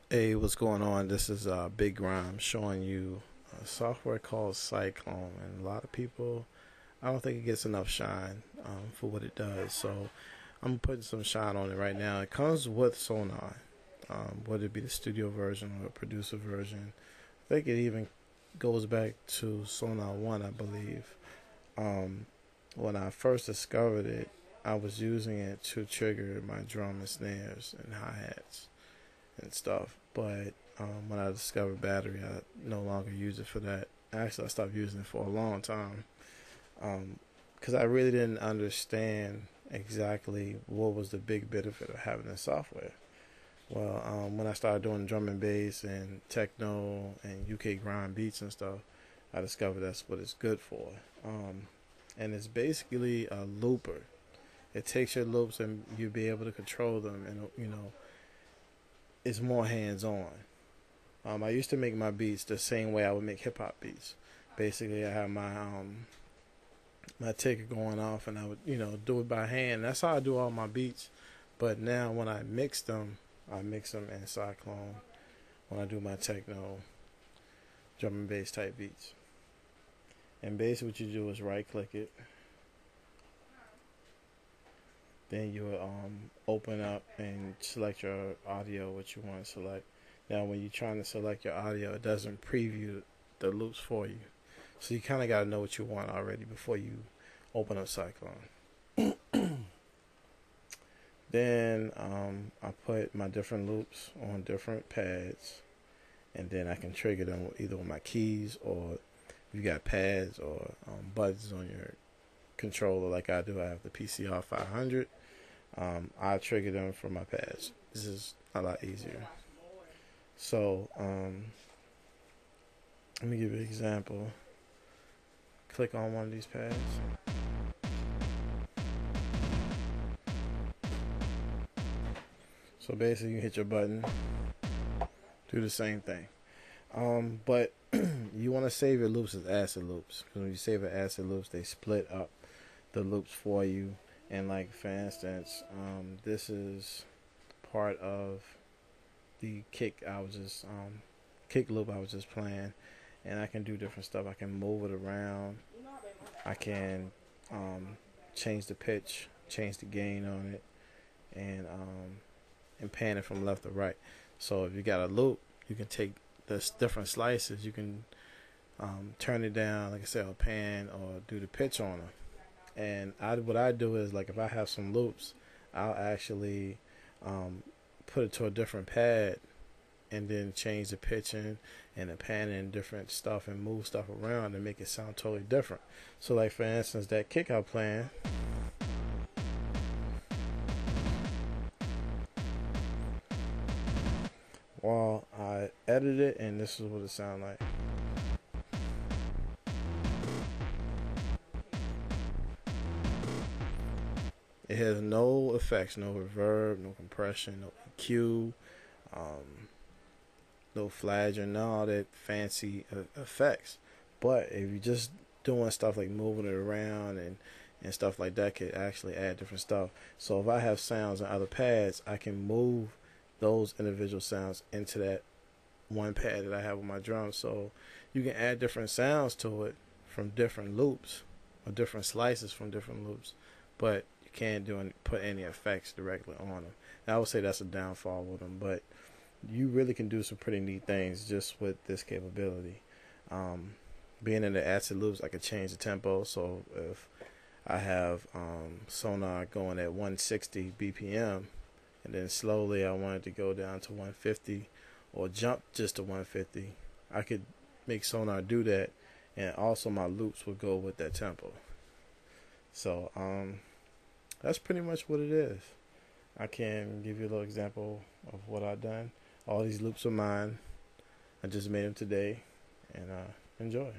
Hey, what's going on? This is Big Grime showing you a software called Cyclone, and a lot of people, I don't think it gets enough shine for what it does. So I'm putting some shine on it right now. It comes with sonar, whether it be the studio version or the producer version. I think it even goes back to Sonar 1, I believe. Um, when I first discovered it, I was using it to trigger my drum and snares and hi-hats and stuff. But when I discovered battery, I no longer use it for that. Actually, I stopped using it for a long time because I really didn't understand exactly what was the big benefit of having the software. Well, when I started doing drum and bass and techno and UK grime beats and stuff, I discovered that's what it's good for. And it's basically a looper. It takes your loops and you'll be able to control them, and it's more hands-on. I used to make my beats the same way I would make hip hop beats. Basically, I have my ticker going off, and I would do it by hand. That's how I do all my beats. But now when I mix them in Cyclone. When I do my techno, drum and bass type beats, and basically what you do is right-click it. Then you open up and select your audio, what you want to select. Now, when you're trying to select your audio, it doesn't preview the loops for you. So you kind of got to know what you want already before you open up Cyclone. Then I put my different loops on different pads, and then I can trigger them either with my keys, or if you got pads or buttons on your controller like I do. I have the PCR 500. I trigger them from my pads. This is a lot easier. So let me give you an example. Click on one of these pads. So basically you hit your button, do the same thing. But you want to save your loops as acid loops, because when you save it acid loops, they split up the loops for you. And like, for instance, this is part of the kick kick loop I was just playing, and I can do different stuff. I can move it around. I can change the pitch, change the gain on it, and pan it from left to right. So if you got a loop, you can take the different slices. You can turn it down, like I said, or pan, or do the pitch on them. And what I do is, like, if I have some loops, I'll actually put it to a different pad, and then change the pitching and the panning and different stuff, and move stuff around and make it sound totally different. So, like, for instance, that kick I'm playing, while I edit it, and this is what it sounds like. It has no effects, no reverb, no compression, no EQ, no flanger, none of all that fancy effects. But if you're just doing stuff like moving it around and stuff like that, could actually add different stuff. So if I have sounds on other pads, I can move those individual sounds into that one pad that I have with my drums. So you can add different sounds to it from different loops, or different slices from different loops, but you can't put any effects directly on them. And I would say that's a downfall with them, but you really can do some pretty neat things just with this capability. Being in the acid loops, I could change the tempo. So if I have sonar going at 160 BPM, and then slowly I wanted to go down to 150, or jump just to 150, I could make sonar do that, and also my loops would go with that tempo. So that's pretty much what it is. I can give you a little example of what I've done. All these loops are mine. I just made them today, and enjoy.